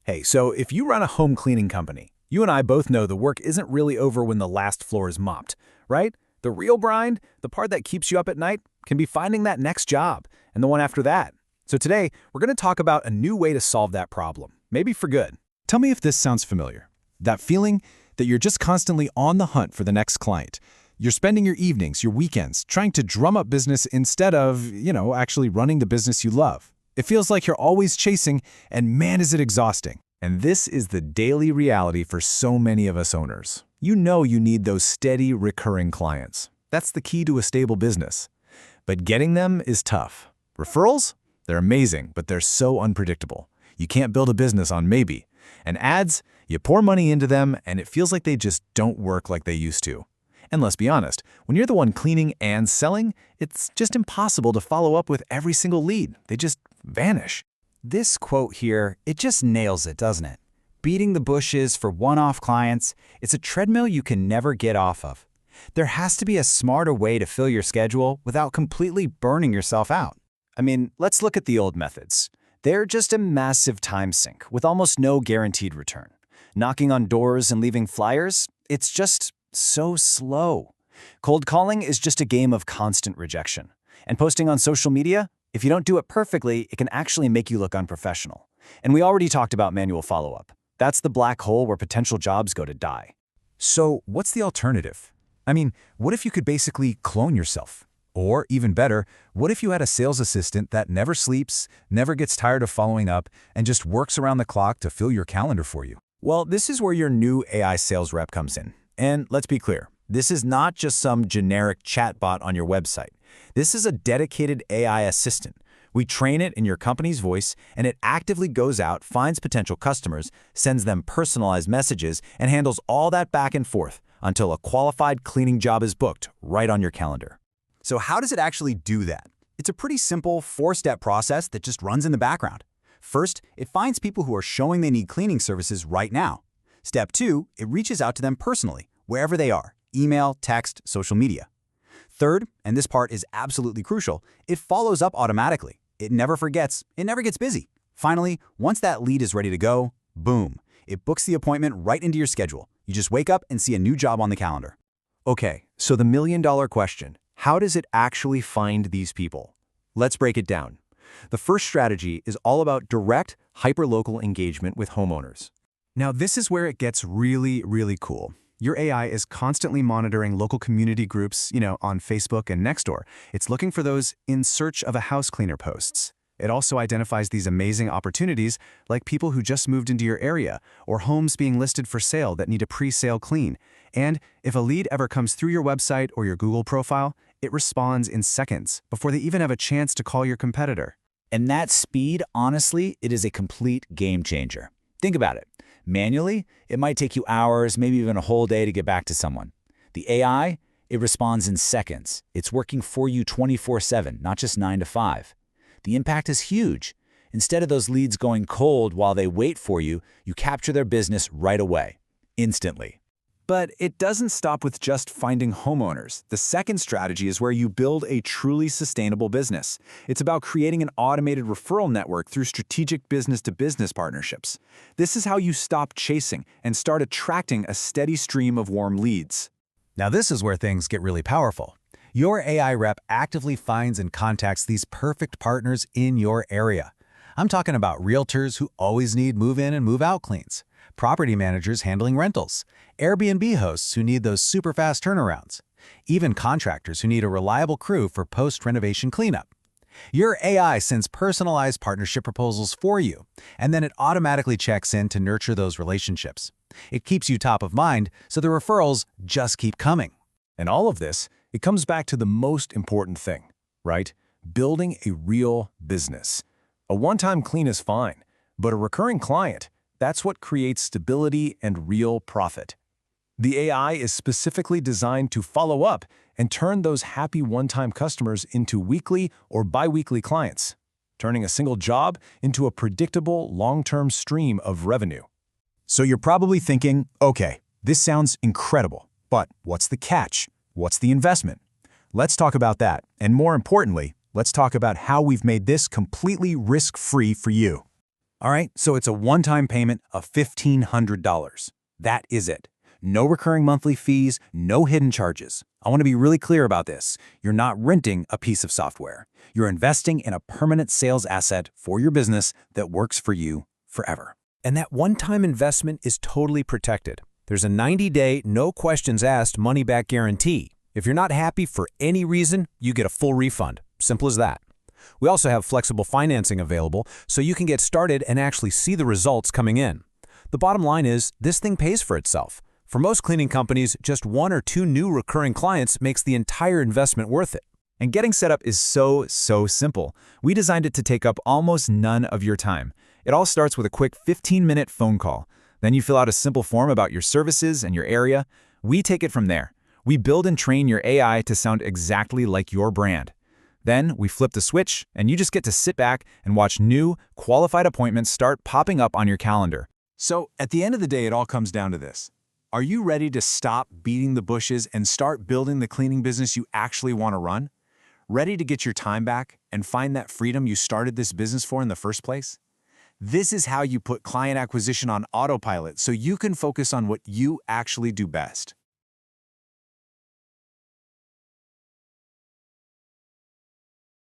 Hey, so if you run a home cleaning company, you and I both know the work isn't really over when the last floor is mopped, right? The real grind, the part that keeps you up at night, can be finding that next job and the one after that. So today, we're going to talk about a new way to solve that problem, maybe for good. Tell me if this sounds familiar. That feeling that you're just constantly on the hunt for the next client. You're spending your evenings, your weekends, trying to drum up business instead of, actually running the business you love. It feels like you're always chasing, and man, is it exhausting. And this is the daily reality for so many of us owners. You know you need those steady, recurring clients. That's the key to a stable business. But getting them is tough. Referrals? They're amazing, but they're so unpredictable. You can't build a business on maybe. And ads? You pour money into them, and it feels like they just don't work like they used to. And let's be honest, when you're the one cleaning and selling, it's just impossible to follow up with every single lead. They just vanish. This quote here, it just nails it, doesn't it? Beating the bushes for one-off clients, it's a treadmill you can never get off of. There has to be a smarter way to fill your schedule without completely burning yourself out. I mean, let's look at the old methods. They're just a massive time sink with almost no guaranteed return. Knocking on doors and leaving flyers, it's just so slow. Cold calling is just a game of constant rejection. And posting on social media? If you don't do it perfectly, it can actually make you look unprofessional. And we already talked about manual follow-up. That's the black hole where potential jobs go to die. So what's the alternative? I mean, what if you could basically clone yourself? Or even better, what if you had a sales assistant that never sleeps, never gets tired of following up, and just works around the clock to fill your calendar for you? Well, this is where your new AI sales rep comes in. And let's be clear, this is not just some generic chatbot on your website. This is a dedicated AI assistant. We train it in your company's voice, and it actively goes out, finds potential customers, sends them personalized messages, and handles all that back and forth until a qualified cleaning job is booked right on your calendar. So how does it actually do that? It's a pretty simple four-step process that just runs in the background. First, it finds people who are showing they need cleaning services right now. Step 2, it reaches out to them personally, wherever they are, email, text, social media. Third, and this part is absolutely crucial, it follows up automatically. It never forgets, it never gets busy. Finally, once that lead is ready to go, boom, it books the appointment right into your schedule. You just wake up and see a new job on the calendar. Okay, so the million-dollar question, how does it actually find these people? Let's break it down. The first strategy is all about direct, hyperlocal engagement with homeowners. Now, this is where it gets really, really cool. Your AI is constantly monitoring local community groups, on Facebook and Nextdoor. It's looking for those in search of a house cleaner posts. It also identifies these amazing opportunities like people who just moved into your area or homes being listed for sale that need a pre-sale clean. And if a lead ever comes through your website or your Google profile, it responds in seconds before they even have a chance to call your competitor. And that speed, honestly, it is a complete game changer. Think about it. Manually, it might take you hours, maybe even a whole day to get back to someone. The AI, it responds in seconds. It's working for you 24/7, not just 9 to 5. The impact is huge. Instead of those leads going cold while they wait for you, you capture their business right away, instantly. But it doesn't stop with just finding homeowners. The second strategy is where you build a truly sustainable business. It's about creating an automated referral network through strategic business-to-business partnerships. This is how you stop chasing and start attracting a steady stream of warm leads. Now, this is where things get really powerful. Your AI rep actively finds and contacts these perfect partners in your area. I'm talking about realtors who always need move-in and move-out cleans, property managers handling rentals, Airbnb hosts who need those super fast turnarounds, even contractors who need a reliable crew for post-renovation cleanup. Your AI sends personalized partnership proposals for you, and then it automatically checks in to nurture those relationships. It keeps you top of mind, so the referrals just keep coming. And all of this, it comes back to the most important thing, right? Building a real business. A one-time clean is fine, but a recurring client, that's what creates stability and real profit. The AI is specifically designed to follow up and turn those happy one-time customers into weekly or bi-weekly clients, turning a single job into a predictable long-term stream of revenue. So you're probably thinking, okay, this sounds incredible, but what's the catch? What's the investment? Let's talk about that, and more importantly, let's talk about how we've made this completely risk-free for you. All right, so it's a one-time payment of $1,500. That is it. No recurring monthly fees, no hidden charges. I want to be really clear about this. You're not renting a piece of software. You're investing in a permanent sales asset for your business that works for you forever. And that one-time investment is totally protected. There's a 90-day, no questions asked money-back guarantee. If you're not happy for any reason, you get a full refund. Simple as that. We also have flexible financing available, so you can get started and actually see the results coming in. The bottom line is, this thing pays for itself. For most cleaning companies, just 1 or 2 new recurring clients makes the entire investment worth it. And getting set up is so simple. We designed it to take up almost none of your time. It all starts with a quick 15-minute phone call. Then you fill out a simple form about your services and your area. We take it from there. We build and train your AI to sound exactly like your brand. Then we flip the switch, and you just get to sit back and watch new, qualified appointments start popping up on your calendar. So, at the end of the day, it all comes down to this. Are you ready to stop beating the bushes and start building the cleaning business you actually want to run? Ready to get your time back and find that freedom you started this business for in the first place? This is how you put client acquisition on autopilot so you can focus on what you actually do best.